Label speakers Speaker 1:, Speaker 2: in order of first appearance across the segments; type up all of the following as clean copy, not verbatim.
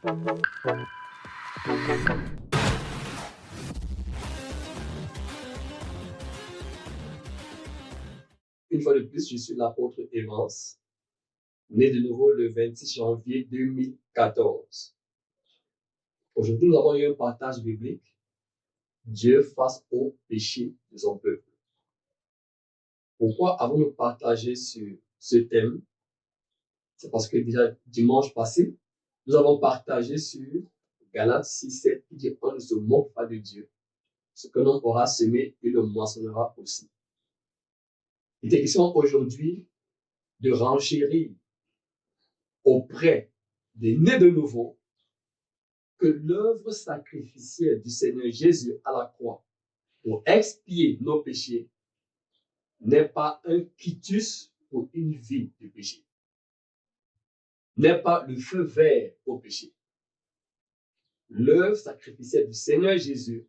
Speaker 1: Une fois de plus, je suis l'apôtre Evans, né de nouveau le 26 janvier 2014. Aujourd'hui, nous avons eu un partage biblique. Dieu face au péché de son peuple. Pourquoi avons-nous partagé sur ce thème? C'est parce que déjà dimanche passé, nous avons partagé sur Galates 6:7 qui dit on ne se moque pas de Dieu. Ce que l'on aura semé, il le moissonnera aussi. Il est question aujourd'hui de renchérir auprès des nés de nouveau que l'œuvre sacrificielle du Seigneur Jésus à la croix pour expier nos péchés n'est pas un quitus pour une vie de péché. N'est pas le feu vert au péché. L'œuvre sacrificielle du Seigneur Jésus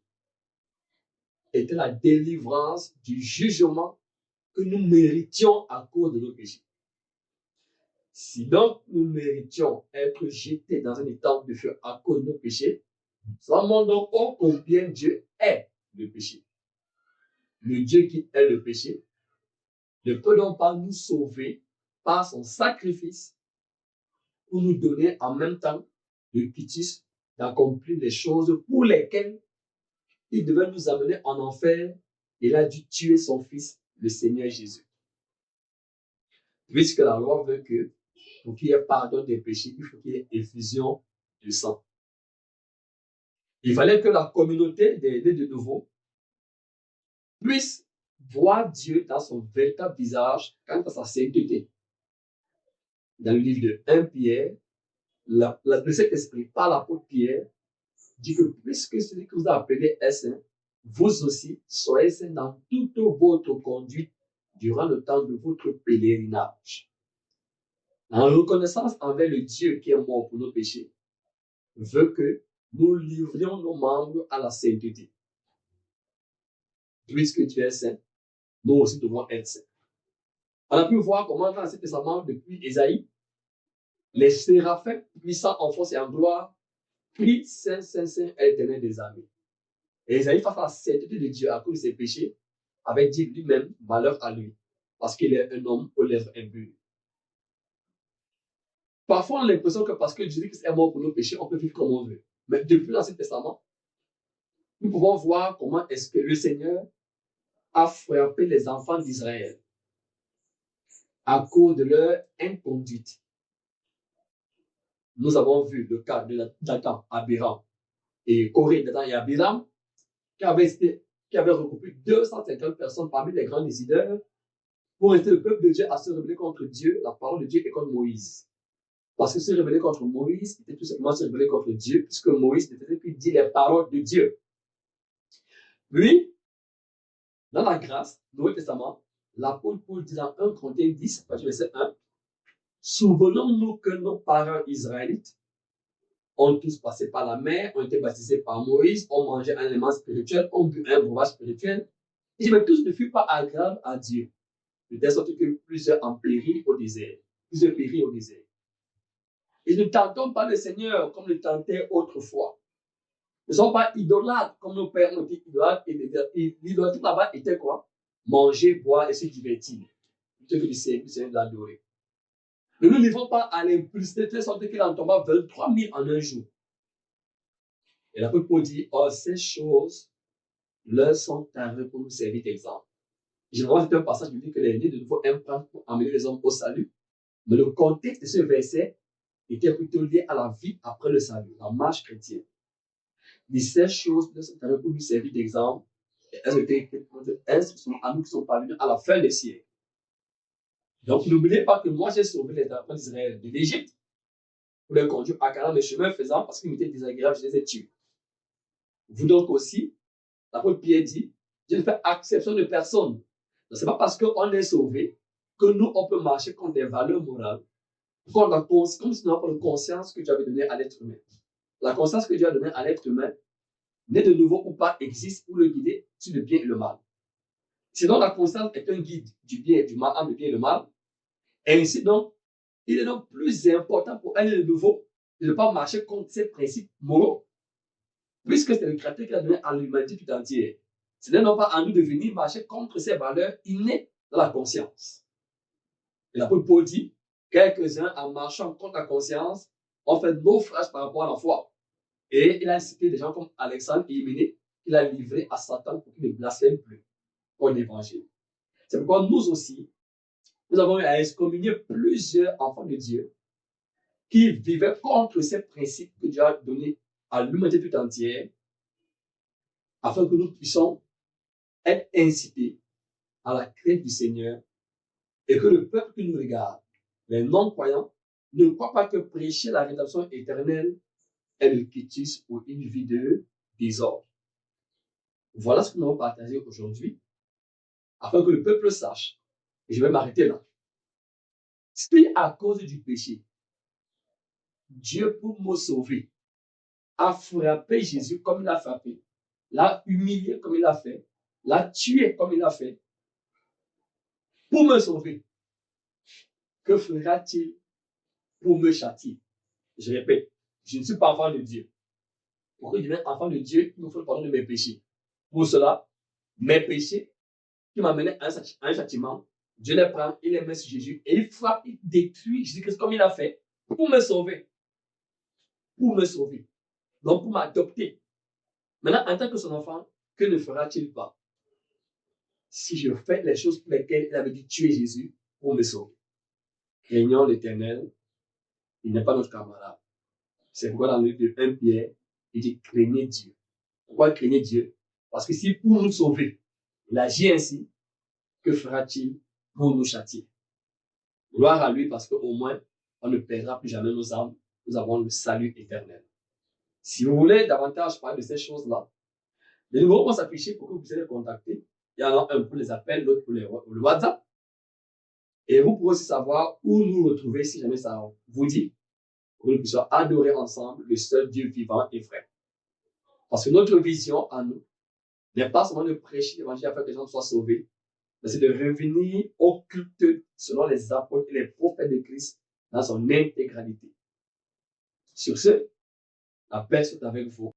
Speaker 1: était la délivrance du jugement que nous méritions à cause de nos péchés. Si donc nous méritions être jetés dans un étang de feu à cause de nos péchés, savons donc ô combien Dieu est le péché. Le Dieu qui est le péché ne peut donc pas nous sauver par son sacrifice pour nous donner en même temps le quitus d'accomplir les choses pour lesquelles il devait nous amener en enfer. Il a dû tuer son fils, le Seigneur Jésus. Puisque la loi veut que, pour qu'il y ait pardon des péchés, il faut qu'il y ait effusion de sang. Il fallait que la communauté des nés de nouveau puisse voir Dieu dans son véritable visage quant à sa sainteté. Dans le livre de 1 Pierre, le Saint-Esprit, par l'apôtre Pierre, dit que puisque celui que vous a appelé est saint, vous aussi soyez saints dans toute votre conduite durant le temps de votre pèlerinage. En reconnaissance envers le Dieu qui est mort pour nos péchés, veut que nous livrions nos membres à la sainteté. Puisque tu es saint, nous aussi devons être saints. On a pu voir comment dans l'Ancien Testament, depuis Ésaïe, les séraphins puissants en force et en gloire prient Saint, Saint, Saint, Éternel des armées. Et Ésaïe, face à la sainteté de Dieu à cause de ses péchés, avait dit lui-même malheur à lui, parce qu'il est un homme aux lèvres impures. Parfois, on a l'impression que parce que Jésus est mort pour nos péchés, on peut vivre comme on veut. Mais depuis l'Ancien Testament, nous pouvons voir comment est-ce que le Seigneur a frappé les enfants d'Israël à cause de leur inconduite. Nous avons vu le cas de Dathan, Abiram et Corée, Dathan et Abiram, qui avaient regroupé 250 personnes parmi les grands décideurs pour aider le peuple de Dieu à se rebeller contre Dieu, la parole de Dieu et contre Moïse. Parce que se rebeller contre Moïse, c'était tout simplement se rebeller contre Dieu, puisque Moïse ne faisait plus dire les paroles de Dieu. Puis, dans la grâce, Nouveau Testament, l'apôtre Paul dit dans 1 Corinthiens 10, verset 1, souvenons-nous que nos parents israélites ont tous passé par la mer, ont été baptisés par Moïse, ont mangé un aliment spirituel, ont bu un breuvage spirituel. Et mais tous ne furent pas agréables à Dieu, de telle sorte que plusieurs en périrent au désert. Plusieurs périrent au désert. Et ne tentons pas le Seigneur comme le tentaient autrefois. Ne sommes pas idolâtres comme nos pères ont été idolâtres. Et l'idolâtrie là-bas était quoi? Manger, boire et se divertir. Plutôt que de Seigneur de l'adorer. Ne nous livrons pas à l'impulsité de telle sorte qu'il en tomba 23 000 en un jour. Et l'apôtre Paul dit, oh, ces choses leur sont arrivées pour nous servir d'exemple. Généralement, c'est un passage qui dit que les nés de nouveau implantent pour amener les hommes au salut. Mais le contexte de ce verset était plutôt lié à la vie après le salut, la marche chrétienne. Mais ces choses leur sont arrivées pour nous servir d'exemple. Et elles sont à nous qui sont parvenus à la fin des siècles. Donc, n'oubliez pas que moi, j'ai sauvé les enfants d'Israël de l'Égypte pour les conduire à Canaan, les chemins faisant parce qu'ils m'étaient désagréables, je les ai tués. Vous donc aussi, l'apôtre Pierre dit, Dieu ne fait exception de personne. Ce n'est pas parce qu'on est sauvé que nous, on peut marcher contre des valeurs morales, comme si nous n'avons pas de conscience que Dieu avait donnée à l'être humain. La conscience que Dieu a donnée à l'être humain, né de nouveau ou pas, existe pour le guider sur le bien et le mal. Sinon, la conscience est un guide du bien et du mal, entre le bien et le mal. Et ainsi donc, il est donc plus important pour un né de nouveau de ne pas marcher contre ces principes moraux, puisque c'est le Créateur qui a donné à l'humanité tout entière. Ce n'est non pas à nous de venir marcher contre ces valeurs innées dans la conscience. Et l'apôtre Paul dit, quelques-uns en marchant contre la conscience ont fait naufrage par rapport à la foi. Et il a cité des gens comme Alexandre et Hyménée qu'il a livré à Satan pour qu'il ne blasphème plus pour l'évangile. C'est pourquoi nous aussi, nous avons eu à excommunier plusieurs enfants de Dieu qui vivaient contre ces principes que Dieu a donnés à l'humanité tout entière, afin que nous puissions être incités à la crainte du Seigneur et que le peuple qui nous regarde, les non-croyants, ne croient pas que prêcher la rédemption éternelle est le quitus ou une vie de désordre. Voilà ce que nous allons partager aujourd'hui, afin que le peuple sache. Et je vais m'arrêter là. Si à cause du péché, Dieu, pour me sauver, a frappé Jésus comme il a frappé, l'a humilié comme il a fait, l'a tué comme il a fait, pour me sauver, que fera-t-il pour me châtier? Je répète, je ne suis pas enfant de Dieu. Pour que je devienne enfant de Dieu, il me faut le pardon de mes péchés. Pour cela, mes péchés qui m'amenaient à un châtiment, Dieu les prend, il les met sur Jésus et il frappe, il détruit Jésus-Christ comme il a fait pour me sauver. Pour me sauver. Donc pour m'adopter. Maintenant, en tant que son enfant, que ne fera-t-il pas si je fais les choses pour lesquelles il avait dit tuer Jésus pour me sauver? Craignons l'Éternel, il n'est pas notre camarade. C'est pourquoi dans le livre de 1 Pierre, il dit craignez Dieu. Pourquoi craignez Dieu? Parce que si pour nous sauver, il agit ainsi, que fera-t-il pour nous châtier? Gloire à lui parce qu'au moins, on ne perdra plus jamais nos âmes. Nous avons le salut éternel. Si vous voulez davantage parler de ces choses-là, les numéros vont s'afficher pour que vous puissiez les contacter. Il y en a un pour les appels, l'autre pour le WhatsApp. Et vous pourrez aussi savoir où nous retrouver si jamais ça vous dit, pour que nous puissions adorer ensemble le seul Dieu vivant et vrai. Parce que notre vision à nous n'est pas seulement de prêcher l'évangile afin que les gens soient sauvés, mais c'est de revenir au culte selon les apôtres et les prophètes de Christ dans son intégralité. Sur ce, la paix soit avec vous.